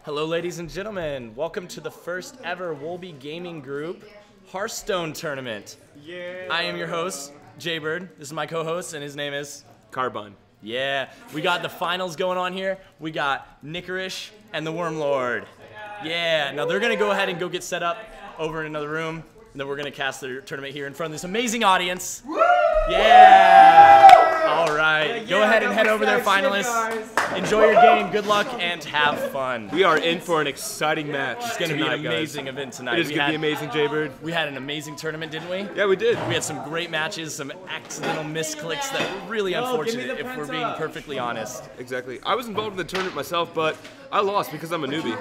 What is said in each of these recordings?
Hello, ladies and gentlemen. Welcome to the first ever WoLBI Gaming Group Hearthstone tournament. Yeah. I am your host, TheJBird. This is my co-host, and his name is Carbine. Yeah. We got the finals going on here. We got Nickerish and the Wormlord. Yeah. Now they're gonna go ahead and go get set up over in another room, and then we're gonna cast the tournament here in front of this amazing audience. Yeah. All right. Go ahead and head over there, finalists. Enjoy your game. Good luck and have fun. We are in for an exciting match. It's going to be an amazing event tonight. It is going to be amazing, J-Bird. We had an amazing tournament, didn't we? Yeah, we did. We had some great matches, some accidental misclicks that were really unfortunate, if we're being perfectly honest. Exactly. I was involved in the tournament myself, but I lost because I'm a newbie.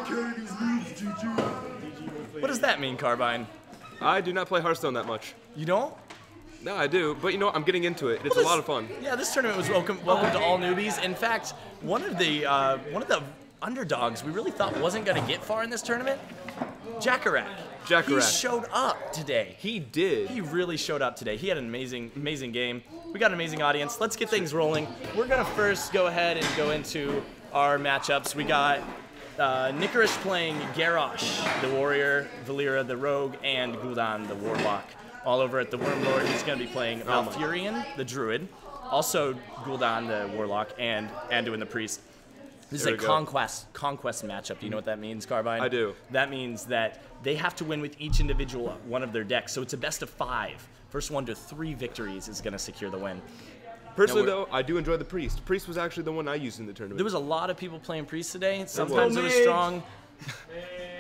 What does that mean, Carbine? I do not play Hearthstone that much. You don't? No, I do, but you know what? I'm getting into it. It's a lot of fun. Yeah, this tournament was welcome to all newbies. In fact, one of the underdogs we really thought wasn't going to get far in this tournament, Jackarak. He showed up today. He did. He really showed up today. He had an amazing game. We got an amazing audience. Let's get things rolling. We're gonna first go ahead and go into our matchups. We got Nickerish playing Garrosh, the warrior, Valera, the rogue, and Gul'dan, the warlock. All over at the Wormlord, he's going to be playing Valfurion, the druid, also Gul'dan, the warlock, and Anduin, the priest. This is a conquest matchup. Do you know what that means, Carbine? I do. That means that they have to win with each individual one of their decks. So it's a best of 5. First one to 3 victories is going to secure the win. Personally, though, I do enjoy the priest. Priest was actually the one I used in the tournament. There was a lot of people playing priest today. Sometimes it was strong.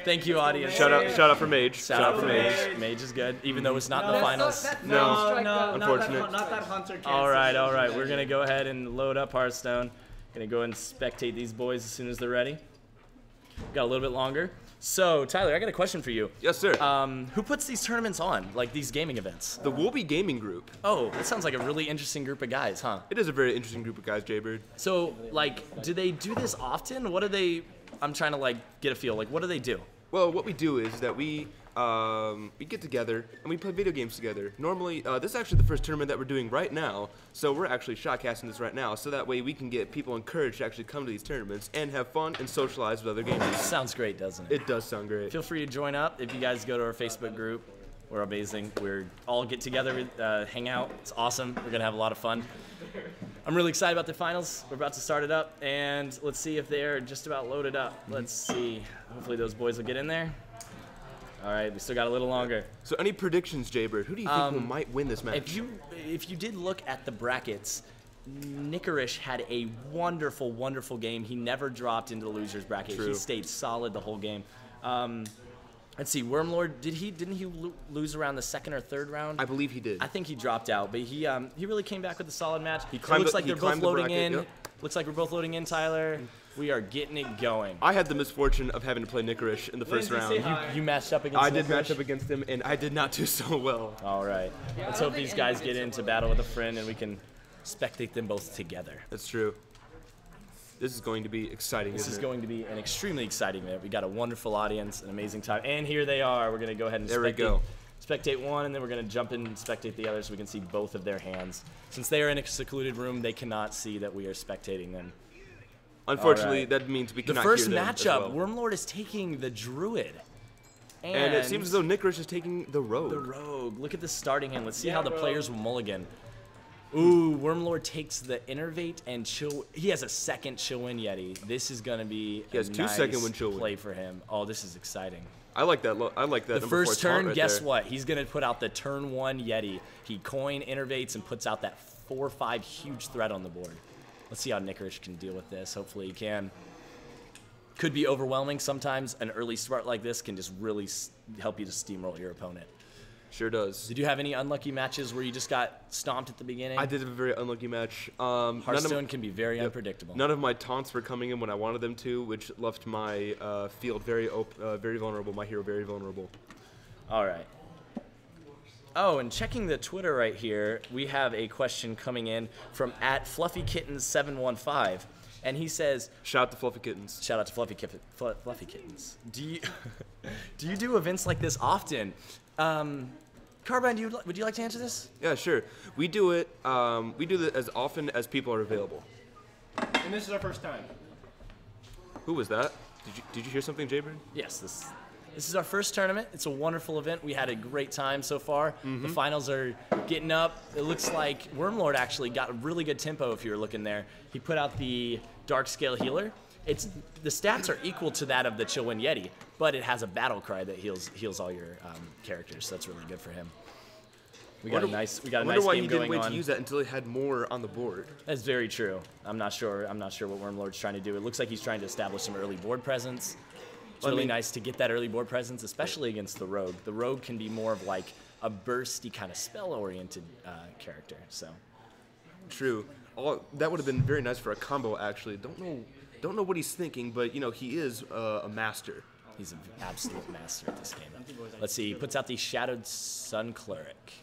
Thank you, audience. Shout out for Mage. Shout out for Mage. Mage is good, even though it's not in the finals. No, unfortunate. Not that Hunter can't. All right. We're going to go ahead and load up Hearthstone. Going to go and spectate these boys as soon as they're ready. Got a little bit longer. So, Tyler, I got a question for you. Yes, sir. Who puts these tournaments on, like these gaming events? The WoLBI Gaming Group. Oh, that sounds like a really interesting group of guys, huh? It is a very interesting group of guys, J-Bird. So, like, do they do this often? What do they... I'm trying to, like, get a feel. Like, what do they do? Well, what we do is that we get together and we play video games together. Normally, this is actually the first tournament that we're doing right now, so we're actually shotcasting this right now, so that way we can get people encouraged to actually come to these tournaments and have fun and socialize with other gamers. Sounds great, doesn't it? It does sound great. Feel free to join up if you guys go to our Facebook group. We're amazing. We're all get together, hang out. It's awesome. We're gonna have a lot of fun. I'm really excited about the finals. We're about to start it up, and let's see if they're just about loaded up. Let's see. Hopefully those boys will get in there. All right, we still got a little longer. So any predictions, J-Bird? Who do you think might win this match? If you did look at the brackets, Nickerish had a wonderful game. He never dropped into the loser's bracket. True. He stayed solid the whole game. Let's see, Wormlord, didn't he lose around the 2nd or 3rd round? I believe he did. I think he dropped out, but he really came back with a solid match. He It looks like they're both loading bracket, in. yep. Looks like we're both loading in, Tyler. We are getting it going. I had the misfortune of having to play Nickerish in the first round. You matched up against I did Nickerish? match up against him, and I did not do so well. All right. Let's hope these guys get into battle with a friend, and we can spectate them both together. That's true. This is going to be exciting. This is going to be an extremely exciting minute. We got a wonderful audience, an amazing time, and here they are. We're gonna go ahead and spectate one, and then we're gonna jump in and spectate the other, so we can see both of their hands. Since they are in a secluded room, they cannot see that we are spectating them. Unfortunately, that means we cannot hear them. The first matchup, Wormlord is taking the druid. And it seems as though Nickerish is taking the rogue. The rogue. Look at this starting hand. Let's see how the players will mulligan. Ooh, Wormlord takes the Innervate and chill. He has a 2nd Chill-Win Yeti. This is going to be he has a 2 nice second win Chill-Win. play for him. Oh, this is exciting. I like that. I like that. The first turn, right guess there. what? He's going to put out the turn 1 Yeti. He coin Innervates and puts out that 4/5 huge threat on the board. Let's see how Nickerish can deal with this. Hopefully he can. Could be overwhelming. Sometimes an early start like this can just really help you to steamroll your opponent. Sure does. Did you have any unlucky matches where you just got stomped at the beginning? I did have a very unlucky match. Hearthstone can be very unpredictable. None of my taunts were coming in when I wanted them to, which left my field very vulnerable, my hero very vulnerable. All right. Oh, and checking the Twitter right here, we have a question coming in from @FluffyKittens715. And he says, shout out to Fluffy Kittens. Shout out to Fluffy Kittens. Do you do events like this often? Carbine, would you like to answer this? Yeah, sure. We do it as often as people are available. And this is our first time. Who was that? Did you hear something, JBird? Yes, this is our first tournament. It's a wonderful event. We had a great time so far. The finals are getting up. It looks like Wormlord actually got a really good tempo if you were looking there. He put out the Dark Scale Healer. The stats are equal to that of the Chillwind Yeti, but it has a battle cry that heals all your characters. So that's really good for him. We got a nice game going on. I wonder why he didn't wait to use that until he had more on the board. That's very true. I'm not sure what Wormlord's trying to do. It looks like he's trying to establish some early board presence. It's really nice to get that early board presence, especially against the Rogue. The Rogue can be more of like a bursty kind of spell-oriented character. So true. That would have been very nice for a combo, actually. Don't know what he's thinking, but you know he is a master. He's an absolute master at this game. Let's see. He puts out the Shadowed Sun Cleric.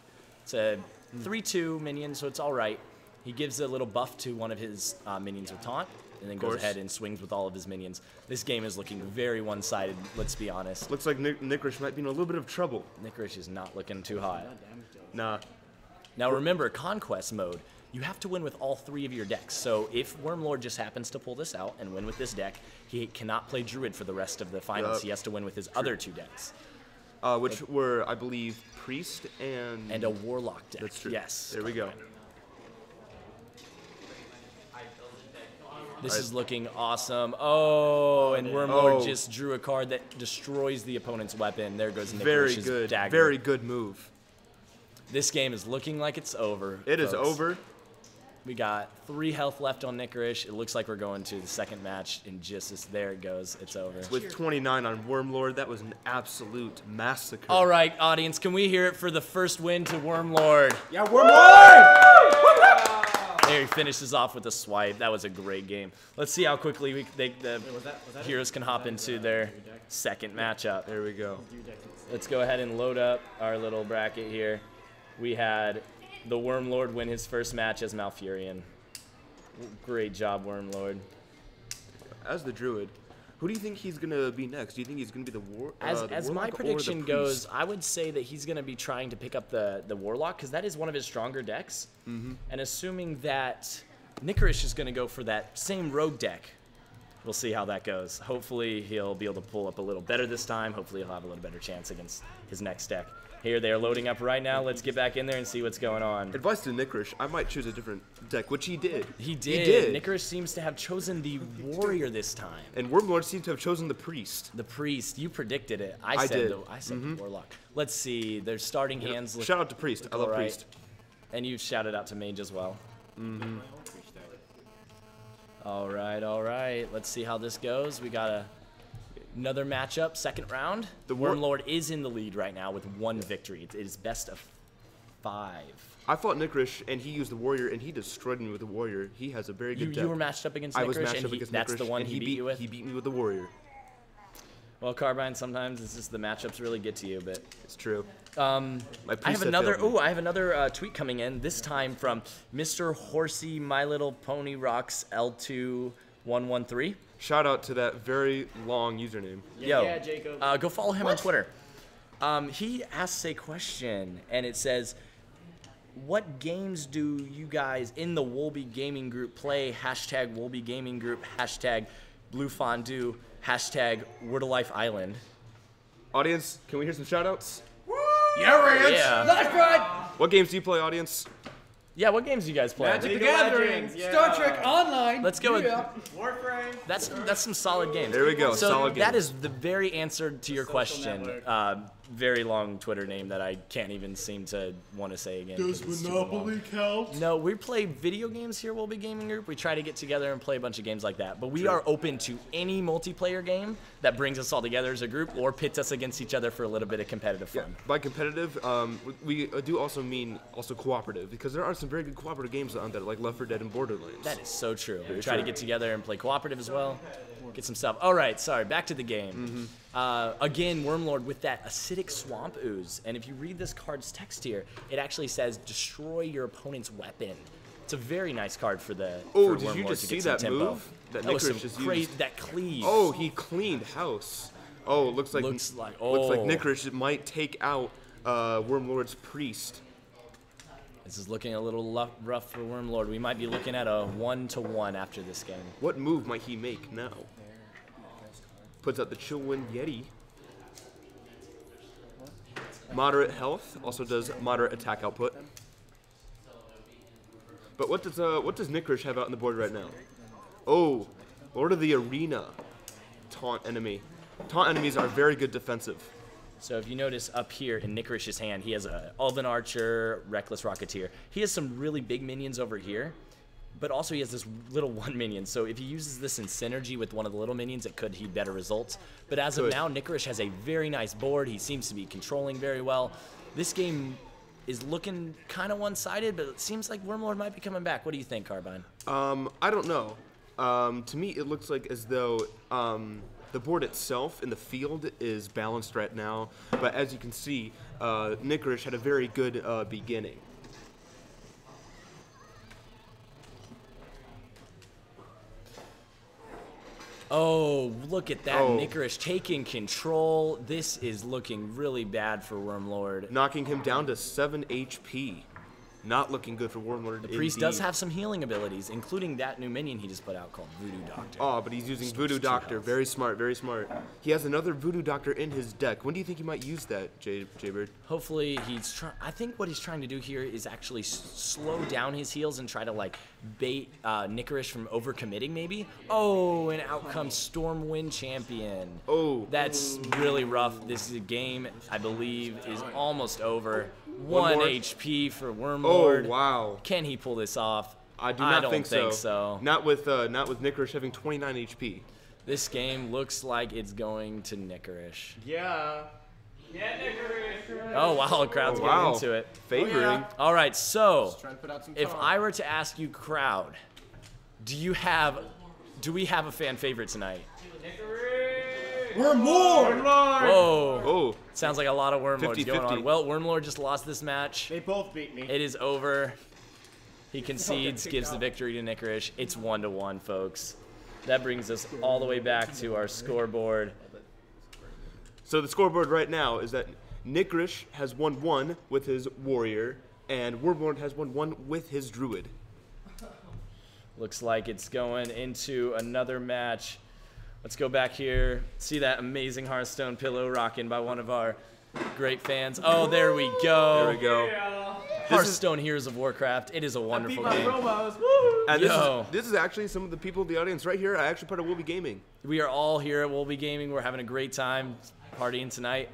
It's a 3/2 minion, so it's all right. He gives a little buff to one of his minions with taunt, and then goes ahead and swings with all of his minions. This game is looking very one-sided, let's be honest. Looks like Nicorish might be in a little bit of trouble. Nicorish is not looking too hot. Nah. Now remember, Conquest mode, you have to win with all 3 of your decks. So if Wormlord just happens to pull this out and win with this deck, he cannot play Druid for the rest of the finals. He has to win with his other 2 decks. Which were, I believe, Priest and a Warlock deck. That's true. Yes. There we go. This is looking awesome. Oh, and Wormlord just drew a card that destroys the opponent's weapon. There goes Nicorish's dagger. Very good move. This game is looking like it's over. It is over. We got 3 health left on Nicorish. It looks like we're going to the second match in just there it goes. It's over. With 29 on Wormlord, that was an absolute massacre. All right, audience, can we hear it for the first win to Wormlord? Yeah, Wormlord! There he finishes off with a swipe. That was a great game. Let's see how quickly the heroes can hop into their second matchup. There we go. Let's go ahead and load up our little bracket here. We had the Wormlord win his first match as Malfurion. Great job, Wormlord. As the Druid, who do you think he's going to be next? Do you think he's going to be the As my prediction goes, I would say that he's going to be trying to pick up the Warlock, because that is one of his stronger decks. And assuming that Nicorish is going to go for that same Rogue deck, we'll see how that goes. Hopefully he'll be able to pull up a little better this time. Hopefully he'll have a little better chance against his next deck. Here, they are loading up right now. Let's get back in there and see what's going on. Advice to Nicorish, I might choose a different deck, which he did. He did. Nicorish seems to have chosen the Warrior this time. And Wormlord seems to have chosen the Priest. The Priest. You predicted it. I said the Warlock. Let's see. Their starting hands look. Shout out to Priest. I love Priest. And you shouted out to Mage as well. All right. Let's see how this goes. We got another matchup, second round. The Wormlord is in the lead right now with 1 victory. It is best of 5. I fought Nicorish, and he used the Warrior, and he destroyed me with the Warrior. He has a very good deck. You were matched up against Nicorish, I was matched up against Nicorish, that's the one he beat you with? He beat me with the Warrior. Well, Carbine, sometimes it's just the matchups really get to you, but it's true. I have another tweet coming in. This time from Mr. Horsey, My Little Pony Rocks L2113. Shout out to that very long username. Yeah, Jacob. Go follow him on Twitter. He asks a question, and it says, "What games do you guys in the WoLBI gaming group play? Hashtag WoLBI gaming group. Hashtag Blue Fondue. Hashtag Word of Life Island." Audience, can we hear some shout outs? Yeah, Rance! Yeah. Lifeguard! What games do you play, audience? Yeah, what games do you guys play? Magic the Gathering, Star Trek Online. Let's go with Warframe. That's some solid games. There we go. So solid that games. is the very answer to your question. Very long Twitter name that I can't even seem to want to say again. Does Monopoly count? No, we play video games here, WoLBI Gaming Group. We try to get together and play a bunch of games like that. But we are open to any multiplayer game that brings us all together as a group or pits us against each other for a little bit of competitive fun. Yeah. By competitive, we do also mean cooperative, because there are some very good cooperative games on that, like Left 4 Dead and Borderlands. That is so true. We try to get together and play cooperative as well. Get some stuff. All right, sorry, back to the game. Again, Wormlord with that acidic swamp ooze. And if you read this card's text here, it actually says destroy your opponent's weapon. It's a very nice card for the Oh, did you just see that tempo. move? That Nicorish just used? That cleave. Oh, he cleaned house. Oh, looks like Nicorish might take out Wormlord's Priest. This is looking a little rough for Wormlord. We might be looking at a 1-1 after this game. What move might he make now? Puts out the Chillwind Yeti. Moderate health, also does moderate attack output. But what does Nicorish have out on the board right now? Oh, Lord of the Arena. Taunt enemy. Taunt enemies are very good defensive. So if you notice up here in Nicorish's hand, he has a Elven Archer, Reckless Rocketeer. He has some really big minions over here, but also he has this little one minion. So if he uses this in synergy with one of the little minions, it could heed better results. But as of now, Nicorish has a very nice board. He seems to be controlling very well. This game is looking kind of one-sided, but it seems like Wormlord might be coming back. What do you think, Carbine? I don't know. To me, it looks like as though the board itself in the field is balanced right now, but as you can see, Nicorish had a very good beginning. Oh, look at that. Nicorish taking control. This is looking really bad for Wormlord. Knocking him down to 7 HP. Not looking good for Wormlord. The priest does have some healing abilities, including that new minion he just put out called Voodoo Doctor. Oh, but he's using Voodoo Doctor. Very smart, very smart. He has another Voodoo Doctor in his deck. When do you think he might use that, JBird? Hopefully he's trying. I think what he's trying to do here is actually slow down his heals and try to like bait Nicorish from overcommitting maybe. Oh, and out comes Stormwind Champion. Oh. That's really rough. This is a game, I believe, is almost over. 1 HP for Wormlord. Oh, wow. Can he pull this off? I don't think think so. Not with Nicorish having 29 HP. This game looks like it's going to Nicorish. Yeah. Yeah, Nicorish. Oh, wow, the crowd's getting into it. Favoring. yeah. All right, so Trying to put out some if taunt. I were to ask you, crowd, do we have a fan favorite tonight? We're more. Whoa. Oh. Sounds like a lot of Wormlords going 50-50. on. Well, Wormlord just lost this match. They both beat me. It is over. He concedes, gives the victory to Nicorish. It's 1-1, folks. That brings us all the way back to our scoreboard. So the scoreboard right now is that Nicorish has won 1 with his Warrior, and Wormlord has won 1 with his Druid. Looks like it's going into another match. Let's go back here. See that amazing Hearthstone pillow rocking by one of our great fans. Oh, there we go. There we go. Hearthstone Heroes of Warcraft. It is a wonderful game. And Yo. this is actually some of the people in the audience right here. I actually part of WoLBI Gaming. We are all here at WoLBI Gaming. We're having a great time partying tonight.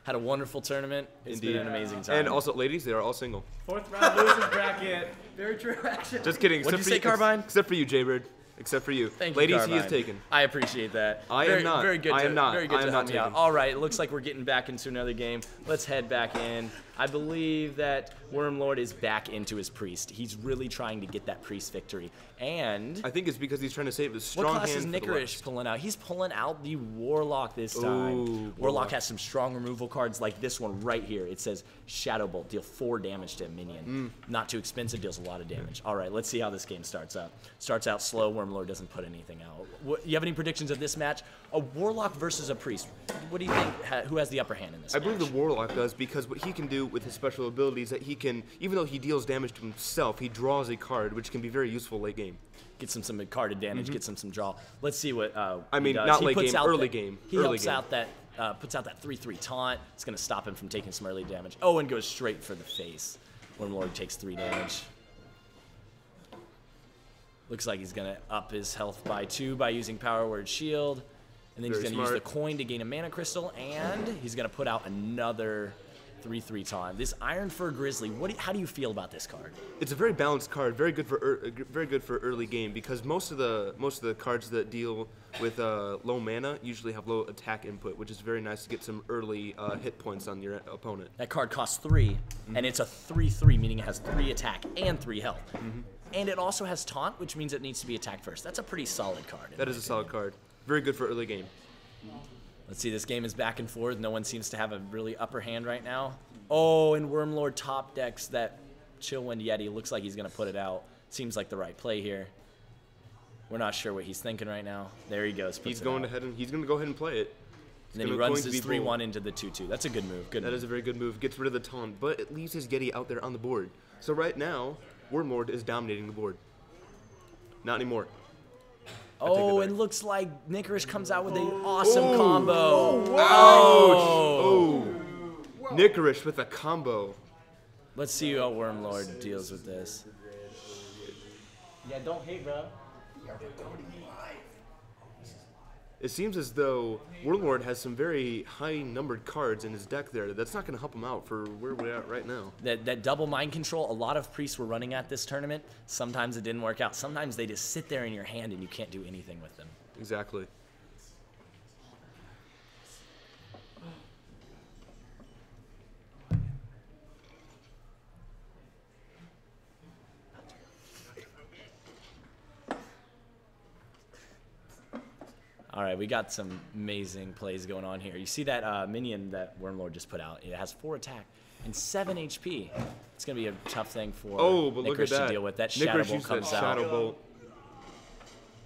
Had a wonderful tournament. It's been an amazing time. And also, ladies, they are all single. 4th round losers bracket. Very true action. Just kidding. What'd except you for say, Carbine? Except for you, JBird. Except for you. Thank Ladies, you, Carbine. he is taken. I appreciate that. I am not. Very good. I am not. Very good I am to not help me out. taken. All right, it looks like we're getting back into another game. Let's head back in. I believe that Wormlord is back into his priest. He's really trying to get that priest victory. And I think it's because he's trying to save his what strong class hand is for the Nicorish last. pulling out? He's pulling out the Warlock this time. Ooh, Warlock has some strong removal cards like this one right here. It says Shadow Bolt, deal 4 damage to a minion. Not too expensive, deals a lot of damage. All right, let's see how this game starts out. Starts out slow, Wormlord doesn't put anything out. You have any predictions of this match? A Warlock versus a Priest. What do you think, who has the upper hand in this I match? believe the Warlock does because what he can do with his special abilities that he can, even though he deals damage to himself, he draws a card which can be very useful late game. Gets him some card advantage, gets him some draw. Let's see what I mean, he does. not He late puts game, out early that- game, He early helps game. out that, puts out that 3/3 taunt. It's going to stop him from taking some early damage. Oh, and goes straight for the face. Wormlord takes 3 damage. Looks like he's going to up his health by 2 by using Power Word Shield. And then Very he's going to use the smart. coin to gain a mana crystal. And he's going to put out another 3/3 taunt. This Iron Fur Grizzly, how do you feel about this card? It's a very balanced card, very good for early game because most of the cards that deal with low mana usually have low attack input, which is very nice to get some early hit points on your opponent. That card costs 3, and it's a 3/3, meaning it has 3 attack and 3 health. And it also has taunt, which means it needs to be attacked first. That's a pretty solid card. That is a solid card. Very good for early game. Let's see, this game is back and forth. No one seems to have a really upper hand right now. Oh, and Wormlord top decks that Chillwind Yeti. Looks like he's going to put it out. Seems like the right play here. We're not sure what he's thinking right now. There he goes. He's going ahead and he's going to go ahead and play it. And then he runs his 3/1 into the 2/2. That's a good move. Good That move. is a very good move. Gets rid of the taunt, but it leaves his Yeti out there on the board. So right now, Wormlord is dominating the board. Not anymore. Oh, and looks like Nicorish comes out with an awesome combo. Oh! Nicorish with a combo. Let's see how Wormlord deals with this. Yeah, don't hate, bro. It seems as though Warlord has some very high-numbered cards in his deck there. That's not going to help him out for where we're at right now. That double mind control, a lot of priests were running at this tournament. Sometimes it didn't work out. Sometimes they just sit there in your hand and you can't do anything with them. Exactly. All right, we got some amazing plays going on here. You see that minion that Wormlord just put out? It has 4 attack and 7 HP. It's going to be a tough thing for Nicorish to deal with. That Shadow Bolt comes out. Shadow Bolt.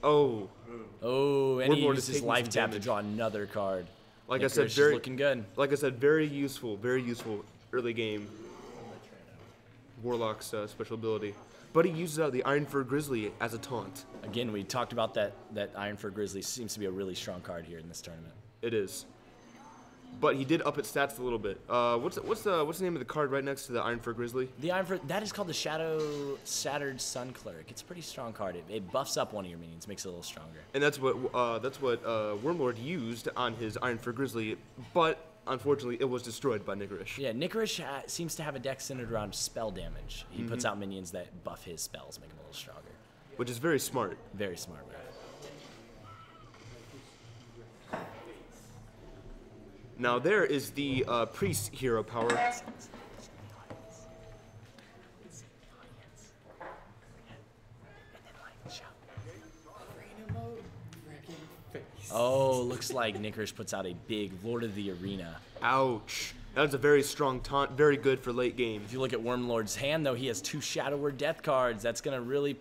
Oh. Oh, and he Wormlord uses is taking life some tap to damage. draw another card. Like Nicorish I said, is very looking good. Like I said, very useful early game. Warlock's special ability. But he uses out the Ironfur Grizzly as a taunt. Again, we talked about that Ironfur Grizzly seems to be a really strong card here in this tournament. It is. But he did up its stats a little bit. What's the name of the card right next to the Ironfur Grizzly? The Ironfur, that is called the Shattered Sun Cleric. It's a pretty strong card. It buffs up one of your minions, makes it a little stronger. And that's what Wormlord used on his Ironfur Grizzly, but unfortunately it was destroyed by Nicorish. Yeah, Nicorish seems to have a deck centered around spell damage. He puts out minions that buff his spells, make him a little stronger. Which is very smart. Very smart, right? Now there is the priest hero power. Oh, looks like Nicorish puts out a big Lord of the Arena. Ouch. That was a very strong taunt, very good for late game. If you look at Wormlord's hand, though, he has 2 Shadow Word Death cards. That's going to really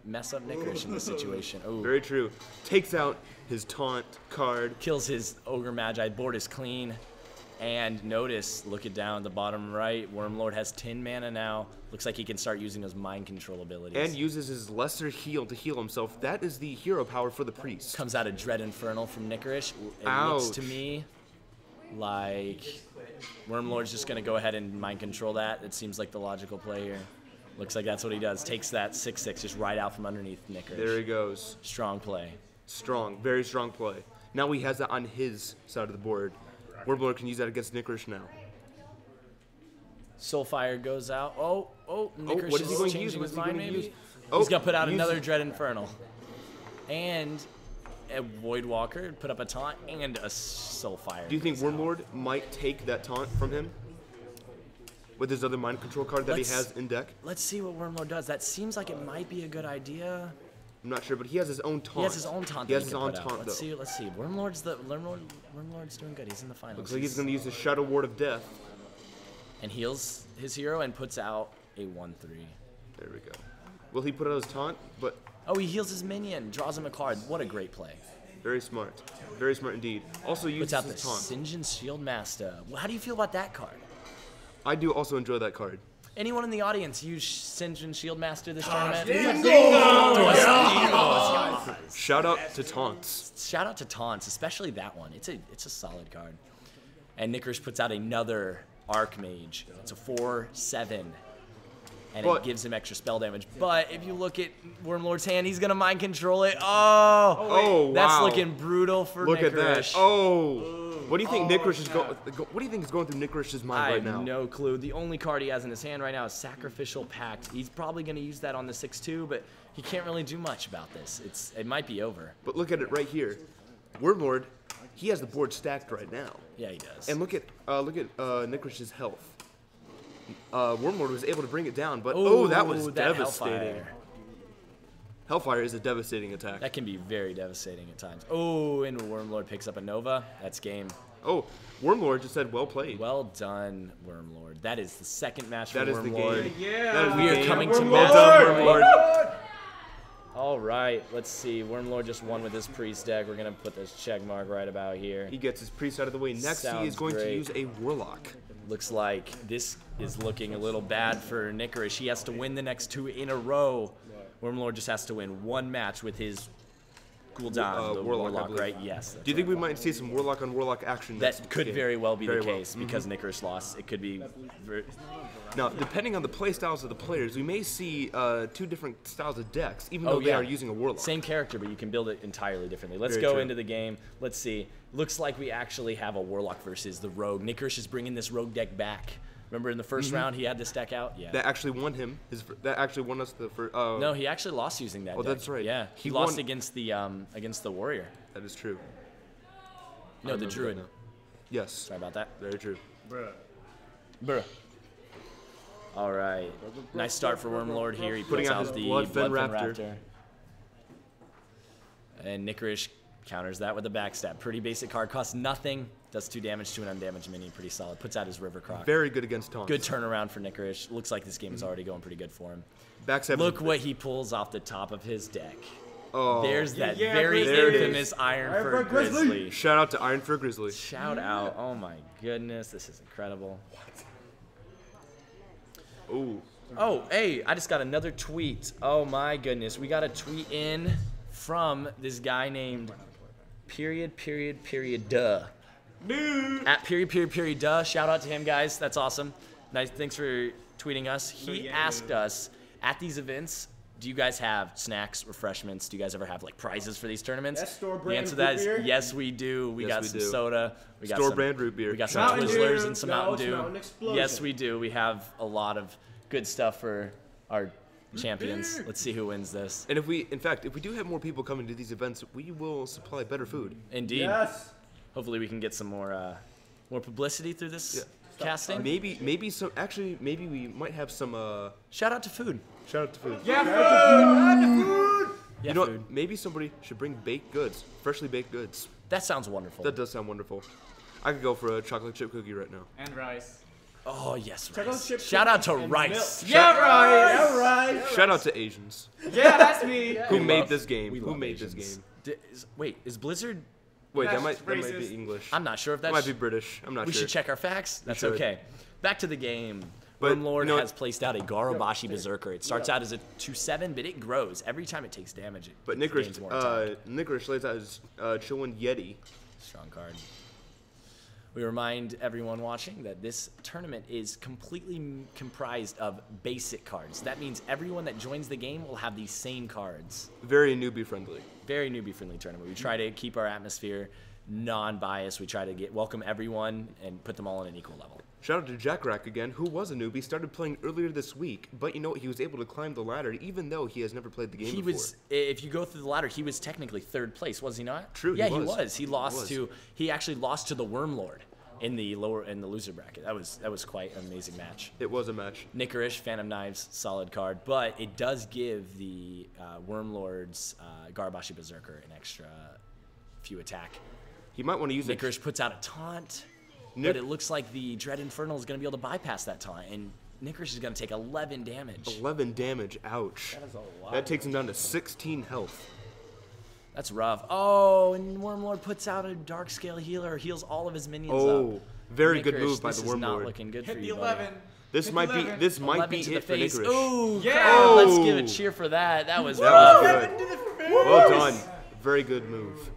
mess up Nicorish in this situation. Oh, Very true. Takes out his taunt card. kills his Ogre Magi. Board is clean. And notice, look it down at the bottom right. Wormlord has 10 mana now. Looks like he can start using those mind control abilities. And uses his lesser heal to heal himself. That is the hero power for the priest. Comes out a Dread Infernal from Nicorish. It looks to me like Wormlord's just going to go ahead and mind control that. It seems like the logical play here. Looks like that's what he does. Takes that 6/6 just right out from underneath Nicorish. There he goes. Strong play. Strong. Very strong play. Now he has that on his side of the board. Wormlord can use that against Nicorish now. Soulfire goes out. Nicorish what is he going to changing use? his What's he mind, going to maybe? use? He's going to put out use- another Dread Infernal. And a Voidwalker, put up a taunt, and a Soulfire. Do you think Wormlord might take that taunt from him? With his other mind control card that he has in deck? Let's see what Wormlord does. That seems like it might be a good idea. I'm not sure, but he has his own taunt. He has his own taunt. He that has his can own put out. taunt, Let's though. see. Wormlord's doing good. He's in the finals. Looks like he's going to use his Shadow Ward of Death. And heals his hero and puts out a 1/3. There we go. Will he put out his taunt? But Oh, he heals his minion, draws him a card. What a great play. very smart. Very smart indeed. Also Puts uses out the his taunt. Sinjin Shield Master. Well, how do you feel about that card? I do also enjoy that card. Anyone in the audience use Sinjin Shield Master this tournament? Shout out to taunts. Shout out to Taunts, especially that one. It's a solid card. And Nicorish puts out another Archmage. It's a 4/7. And But- it gives him extra spell damage. But if you look at Wormlord's hand, he's gonna mind control it. Oh, wow. That's looking brutal for Look at that. Nicorish. Oh. What do you think Nicorish is going? What do you think is going through Nicorish's mind I right have now? no clue. The only card he has in his hand right now is Sacrificial Pact. He's probably going to use that on the 6/2, but he can't really do much about this. It might be over. But look at it right here. Wormlord, he has the board stacked right now. Yeah, he does. And look at Nicorish's health. Wormlord was able to bring it down, but that was that devastating. Hellfire. Hellfire is a devastating attack. That can be very devastating at times. Oh, and Wormlord picks up a Nova. That's game. Oh, Wormlord just said well played. Well done, Wormlord. That is the second match for That is the Wormlord. game. Yeah. That is the We are game. coming to Well match done, point. Wormlord. All right, let's see. Wormlord just won with his priest deck. We're going to put this check mark right about here. He gets his priest out of the way. Next, he Sounds is going to great. use a Warlock. Looks like this is looking a little bad for Nicorish. He has to win the next 2 in a row. Wormlord just has to win one match with his Gul'dan, the Warlock, I Warlock, believe. right? Yes. Do you think we might see some Warlock on Warlock action? That could very well be the Very well. case because Nicorish lost. It could be. Now, depending on the play styles of the players, we may see 2 different styles of decks, even though they are using a Warlock. Same character, but you can build it entirely differently. Let's Very go true. into the game. Let's see. Looks like we actually have a Warlock versus the Rogue. Nicorish is bringing this Rogue deck back. Remember in the first round he had this deck out? Yeah. That actually won him. That actually won us the first. No, he actually lost using that deck. that's right. Yeah, he lost against the Warrior. That is true. No, the Druid. Yes. Sorry about that. Very true. Bruh. All right. Nice start for Wormlord here. He Putting puts out out his the Bloodfen Bloodfen Raptor. Raptor. And Nicorish counters that with a backstab. Pretty basic card. Costs nothing. Does 2 damage to an undamaged minion. Pretty solid. Puts out his River Croc. Very good against taunts. Good turnaround for Nicorish. Looks like this game is already going pretty good for him. Back 7. Look what he pulls off the top of his deck. Oh. There's that Yeah, very there it infamous Ironford Grizzly. Shout out to Ironford Grizzly. Shout out. Oh my goodness. This is incredible. Ooh. Oh, hey, I just got another tweet. Oh my goodness. We got a tweet in from this guy named duh. At duh. Shout out to him, guys. That's awesome. Nice. Thanks for tweeting us. He asked us at these events, do you guys have snacks, refreshments? Do you guys ever have like prizes for these tournaments? Yes, store The brand answer to that root is beer. yes, we do. We got some soda. We got Store some brand root beer. We got some Mountain Twizzlers Dew. and some No, Mountain it's Dew. Mountain Explosion. Yes, we do. We have a lot of good stuff for our champions. Let's see who wins this. And in fact, if we do have more people coming to these events, we will supply better food. Indeed. Yes. Hopefully we can get some more publicity through this casting. Maybe some. Actually, maybe we might have some. Shout out to food. Shout out to food. Yeah, food. Yeah, You know, food. maybe somebody should bring baked goods, freshly baked goods. That sounds wonderful. That does sound wonderful. I could go for a chocolate chip cookie right now. And rice. Oh yes, Chocolate rice. chip Shout out to cookies and rice. Yeah, rice. All right. Shout out to Asians Yeah, that's me. who made love- this game. we Who love made this Asians. game? Wait, is Blizzard? Wait, That's that might racist. be English. I'm not sure if That that's. might be British. I'm not we sure. should check our facts. That's should. okay. Back to the game. But, Wormlord you know, has placed out a Garabashi Berserker. It starts out as a 2/7, but it grows every time it takes damage. But it gains more attack. Nicorish lays out his Chillin' Yeti. Strong card. We remind everyone watching that this tournament is completely comprised of basic cards. That means everyone that joins the game will have these same cards. Very newbie friendly. Very newbie friendly tournament. We try to keep our atmosphere non-biased. We try to welcome everyone and put them all on an equal level. Shout out to Jack Rack again, who was a newbie, started playing earlier this week, but you know what? He was able to climb the ladder even though he has never played the game He before. was, if you go through the ladder, he was technically 3rd place, was he not? True, Yeah, he he was. was. He lost was. to. He actually lost to the Wormlord in the loser bracket. That was quite an amazing match. It was a match. Nicorish, Phantom Knives, solid card, but it does give the Wormlord's Garabashi Berserker an extra few attack. He might want to use it. Nicorish puts out a taunt, but it looks like the Dread Infernal is going to be able to bypass that taunt, and Nicorish is going to take 11 damage. 11 damage. Ouch. That is a lot. That takes him down to 16 health. That's rough. Oh, and Wormlord puts out a Dark Scale Healer, heals all of his minions Oh, up. very good Nicorish, move by this the is not Wormlord. looking good Hit for the you, 11. buddy. This Hit might the be 11. this might 11 be to the it for face. Nicorish. Ooh, Yeah. crowd, let's give a Oh. cheer for that. That was That rough. was good. Well done. Very good move.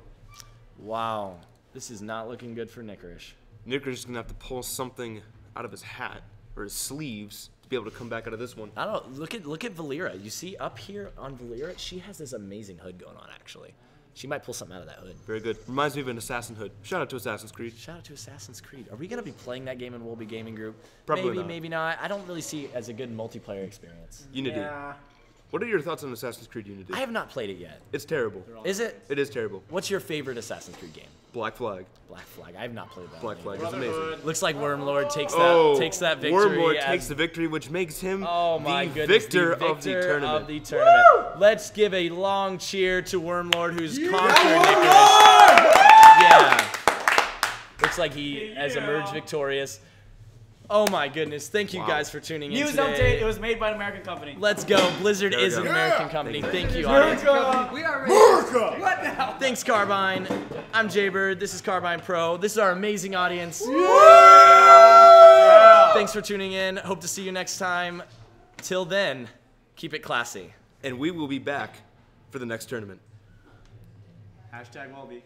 Wow, this is not looking good for Nicorish. Nicorish is gonna have to pull something out of his hat or his sleeves to be able to come back out of this one. I don't know. Look at Valera. You see up here on Valera, she has this amazing hood going on. Actually, she might pull something out of that hood. Very good. Reminds me of an Assassin hood. Shout out to Assassin's Creed. Shout out to Assassin's Creed. Are we gonna be playing that game in WoLBI Gaming Group? Probably maybe, not. maybe not. I don't really see it as a good multiplayer experience. Unity. Yeah. What are your thoughts on Assassin's Creed Unity? I have not played it yet. It's terrible. Is it? It is terrible. What's your favorite Assassin's Creed game? Black Flag. Black Flag. I have not played that. Black one Flag either. is amazing. Looks like Wormlord takes Oh, that victory. Wormlord as- takes the victory, which makes him Oh my the goodness, victor the of the tournament. of the tournament. Let's give a long cheer to Wormlord, who's conquered Nicorish. Yeah. Looks like he has emerged victorious. Oh my goodness. Thank you guys for tuning in News today. update. It was made by an American company. Let's go. Blizzard There we is go. an American company. Thank you, audience. We are ready. What now? Thanks, Carbine. I'm TheJBird. This is CarbinePro. This is our amazing audience. Thanks for tuning in. Hope to see you next time. Till then, keep it classy. And we will be back for the next tournament. Hashtag WoLBI.